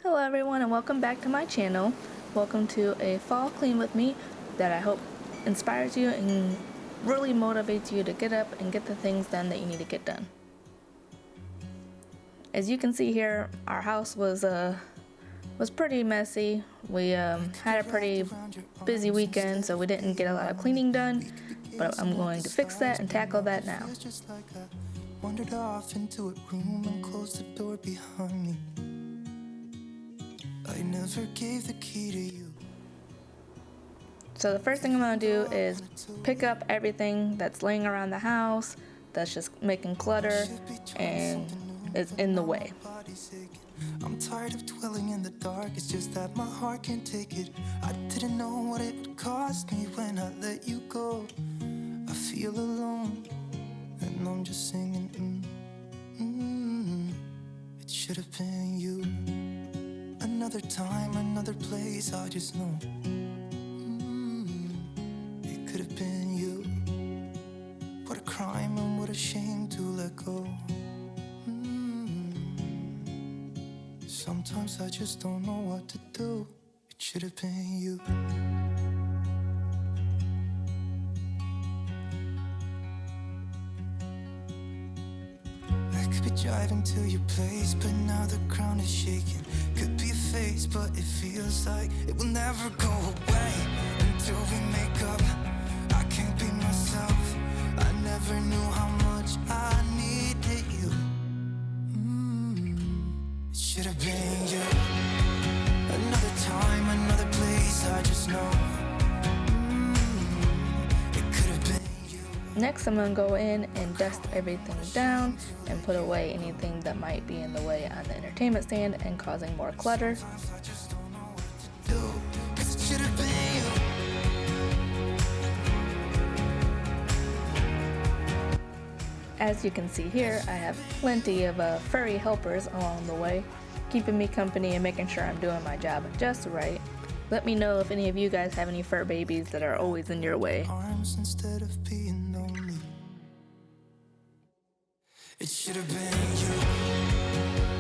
Hello everyone and welcome back to my channel. Welcome to a fall clean with me that I hope inspires you and really motivates you to get up and get the things done that you need to get done. As you can see here, our house was pretty messy. We had a pretty busy weekend, so we didn't get a lot of cleaning done, but I'm going to fix that and tackle that now. Wandered off into a room and closed the door behind me. I never gave the key to you. So the first thing I'm going to do is pick up everything that's laying around the house that's just making clutter and is in the way. I'm tired of dwelling in the dark, it's just that my heart can't take it. I didn't know what it would cost me when I let you go. I feel alone and I'm just singing It should have been you. Another time, another place, I just know it could have been you. What a crime and what a shame to let go. Sometimes I just don't know what to do. It should have been you. I could be driving to your place, but now the ground is shaking. Could be a face, but it feels like it will never go away until we make up. I can't be myself. I never knew how much I needed you. It should have been you. Another time, another place, I just know it could have been you. Next, I'm going to go in and dust everything down and put away anything that might be in the way on the entertainment stand and causing more clutter. Sometimes I just don't know what to do, 'cause it should have been you. As you can see here, I have plenty of furry helpers along the way, keeping me company and making sure I'm doing my job just right. Let me know if any of you guys have any fur babies that are always in your way. Arms instead of being lonely. It should have been you.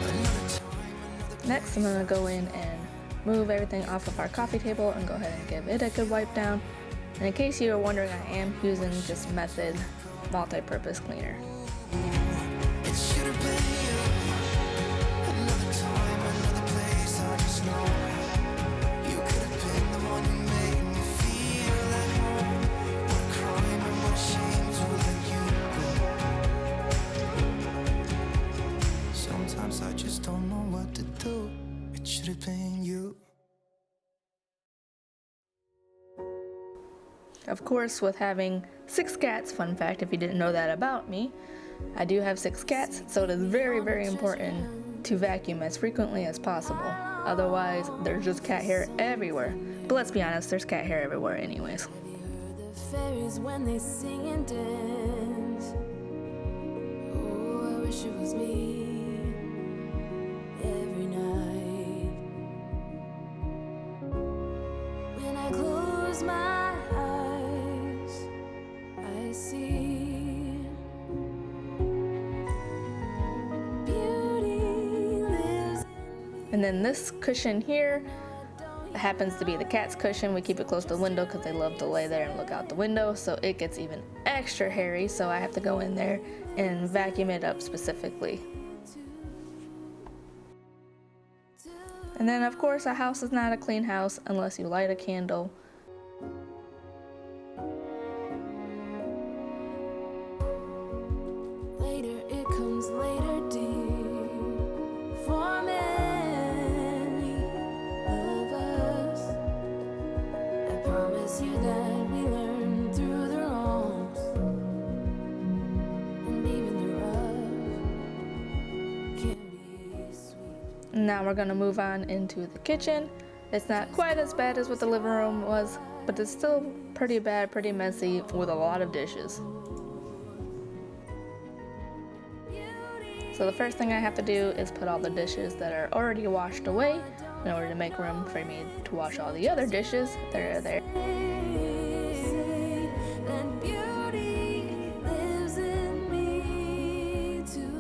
Another time, another Next, I'm going to go in and move everything off of our coffee table and go ahead and give it a good wipe down. And in case you are wondering, I am using this Method multi-purpose cleaner. It should have been you. Another time, another place, I just know you could have been the one who made me feel at home. What a crime and what a shame to let you go. Sometimes I just don't know what to do. It should have been you. Of course, with having 6 cats, fun fact if you didn't know that about me, I do have 6 cats, so it is very, very important to vacuum as frequently as possible. Otherwise, there's just cat hair everywhere. But let's be honest, there's cat hair everywhere anyways. Have you heard the fairies when they sing and dance? Oh, I wish it was me every night. When I close my eyes, I see beauty lives And then this cushion here happens to be the cat's cushion. We keep it close to the window because they love to lay there and look out the window, so it gets even extra hairy, so I have to go in there and vacuum it up specifically. And then of course a house is not a clean house unless you light a candle. later, it comes later, dear. For many of us, I promise you that we learn through the wrongs, and even the rough can be sweet. Now we're gonna move on into the kitchen. It's not quite as bad as what the living room was, but it's still pretty bad, pretty messy with a lot of dishes. So the first thing I have to do is put all the dishes that are already washed away in order to make room for me to wash all the other dishes that are there. And beauty lives in me too.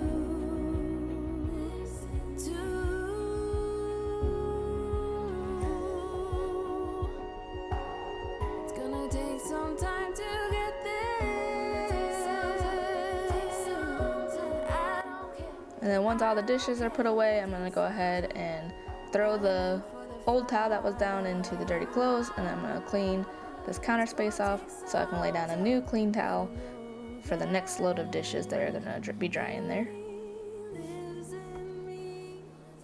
And then once all the dishes are put away, I'm gonna go ahead and throw the old towel that was down into the dirty clothes, and I'm gonna clean this counter space off so I can lay down a new clean towel for the next load of dishes that are gonna be drying there.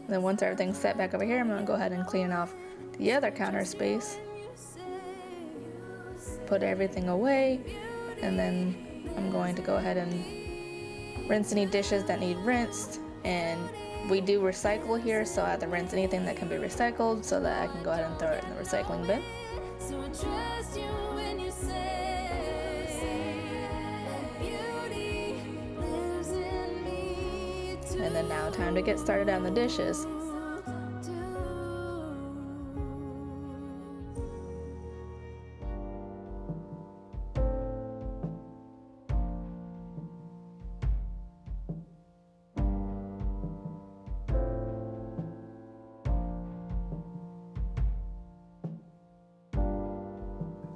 And then once everything's set back over here, I'm gonna go ahead and clean off the other counter space, put everything away, and then I'm going to go ahead and rinse any dishes that need rinsed. And we do recycle here, so I have to rinse anything that can be recycled so that I can go ahead and throw it in the recycling bin. So I trust you when you say that beauty lives in me. And then now time to get started on the dishes.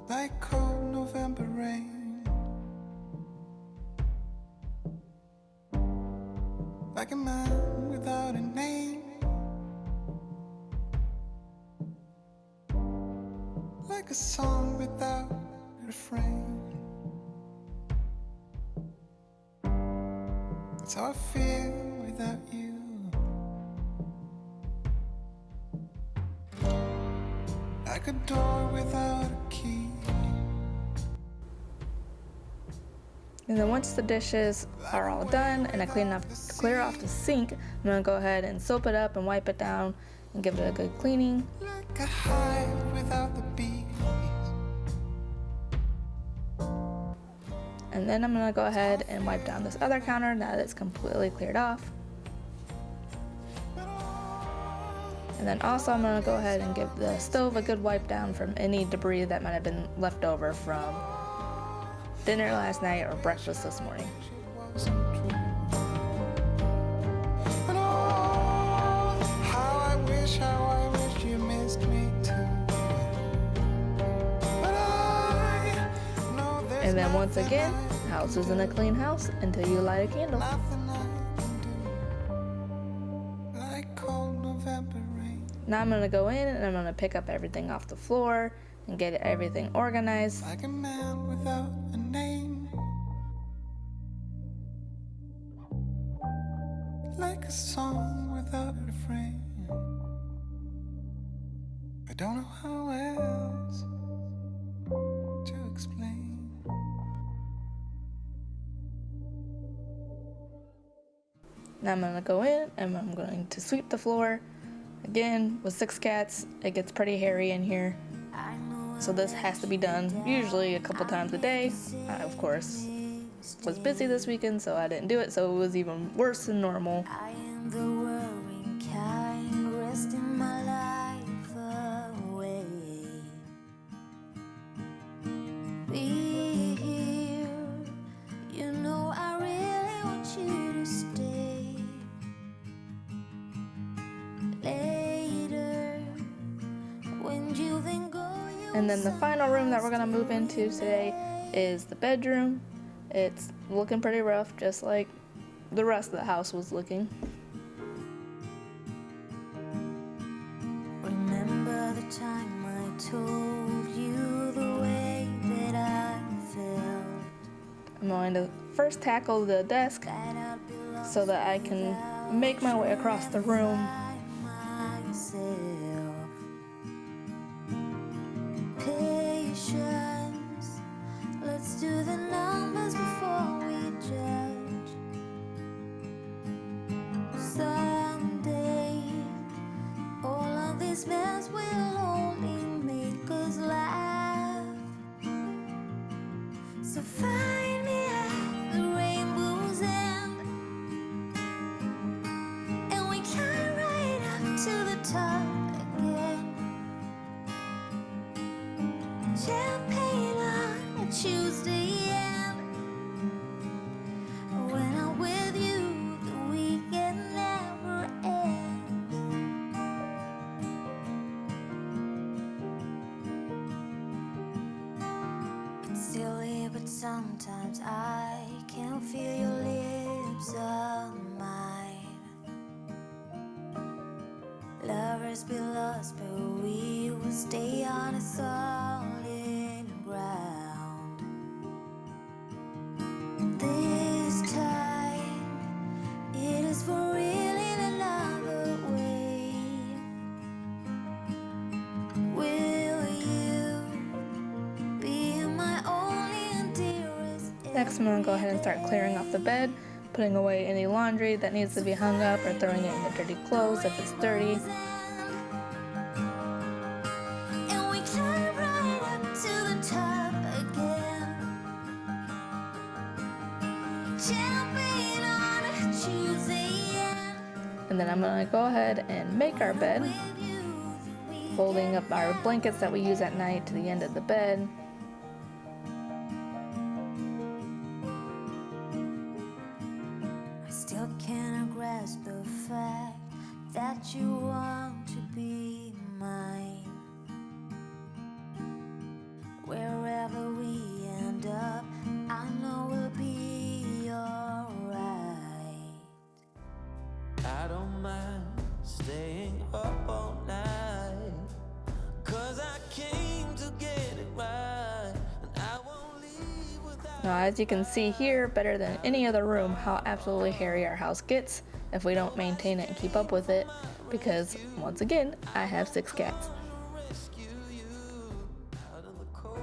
Like cold November rain, like a man without a name, like a song without a refrain. That's how I feel without you. Like a door without a key. And then once the dishes are all done and I clear off the sink, I'm gonna go ahead and soap it up and wipe it down and give it a good cleaning. Like a hive without the bees. And then I'm gonna go ahead and wipe down this other counter now that it's completely cleared off. And then also I'm gonna go ahead and give the stove a good wipe down from any debris that might have been left over from dinner last night or breakfast this morning. And oh, how I wish you missed me too. But I know there's And then once nothing again, house isn't a clean house until you light a candle. nothing I can do. Like cold November rain. Now I'm gonna go in and I'm gonna pick up everything off the floor and get everything organized. Like a man without a name. Like a song without a refrain. I don't know how else to explain. Now I'm gonna go in and I'm going to sweep the floor. Again, with 6 cats, it gets pretty hairy in here. So this has to be done usually a couple times a day. I, of course, was busy this weekend, so I didn't do it, so it was even worse than normal. I am the worrying kind, resting my life away. Be here, you know I really want you to stay. Later, when you then go, And then the final room that we're gonna move into today is the bedroom. It's looking pretty rough, just like the rest of the house was looking. remember the time I told you the way that I felt. I'm going to first tackle the desk That I'd be lost so that I can make my way across the room. by myself. Patience, let's do the numbers before we judge. Someday, all of this mess will only make us laugh. So find me at the rainbow's end, and we climb right up to the top again. Champagne on a Tuesday end. When I'm with you, the weekend never ends. It's silly, but sometimes I can feel your lips on mine. forest be lost, but we will stay on a solid ground. This time, it is for real in another way. Will you be my only and dearest? Next, I'm gonna go ahead and start clearing off the bed, putting away any laundry that needs to be hung up or throwing it in the dirty clothes if it's dirty. And we climb right up to the top again, jumping on a Tuesday. And then I'm gonna go ahead and make our bed, folding up our blankets that we use at night to the end of the bed. I still cannot grasp the fact that you want to be mine. Wherever we end up, I know we'll be alright. I don't mind staying up all night, 'cause I came to get it right, and I won't leave without. Now, as you can see here, better than any other room, how absolutely hairy our house gets if we don't maintain it and keep up with it, because once again, I have 6 cats. Rescue you out of the cold.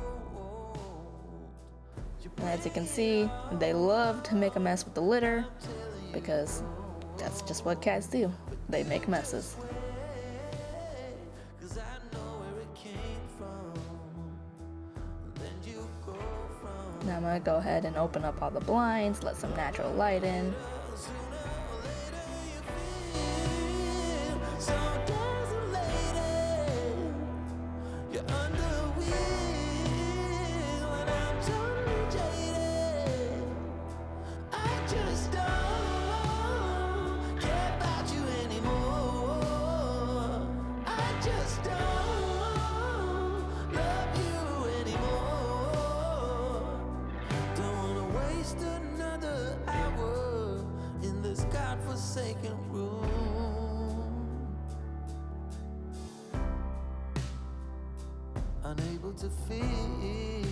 And as you can see, they love to make a mess with the litter, because that's just what cats do. They make messes. 'Cause I know where it came from. Then you go from. Now I'm gonna go ahead and open up all the blinds, let some natural light in. So there's a lady, you're under the wheel, and I'm totally jaded. I just don't care about you anymore. I just don't love you anymore. Don't wanna waste another hour in this godforsaken room. Unable to feel.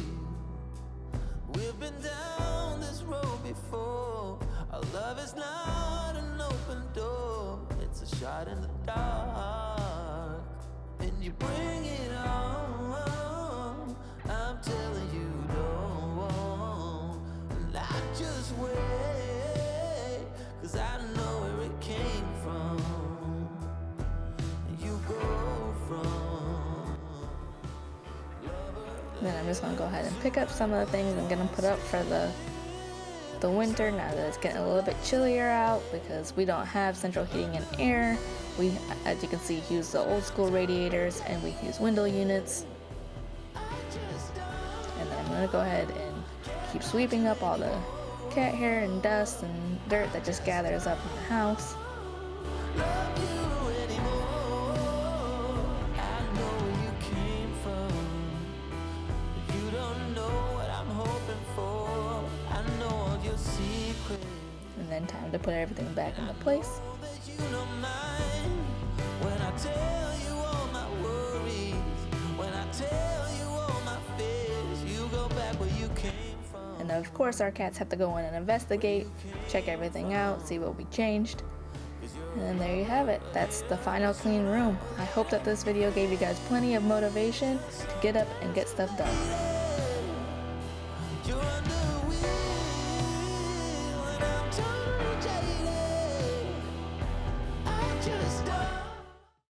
We've been down this road before. Our love is not an open door, it's a shot in the dark. And you bring it on. I'm telling you, don't. And I just wait, 'cause I know where it came from. And you go from. Then I'm just gonna go ahead and pick up some of the things I'm gonna put up for the winter now that it's getting a little bit chillier out, because we don't have central heating and air. We, as you can see, use the old school radiators, and we use window units. And then I'm gonna go ahead and keep sweeping up all the cat hair and dust and dirt that just gathers up in the house. Love you anymore. I know where you came from. You don't know what I'm hoping for. I know all your secrets. And then time to put everything back into place. That you don't mind when I tell you all my worries. When I tell you all my fears, you go back where you came from. And of course, our cats have to go in and investigate, check everything out, see what we changed. And then there you have it. That's the final clean room. I hope that this video gave you guys plenty of motivation to get up and get stuff done.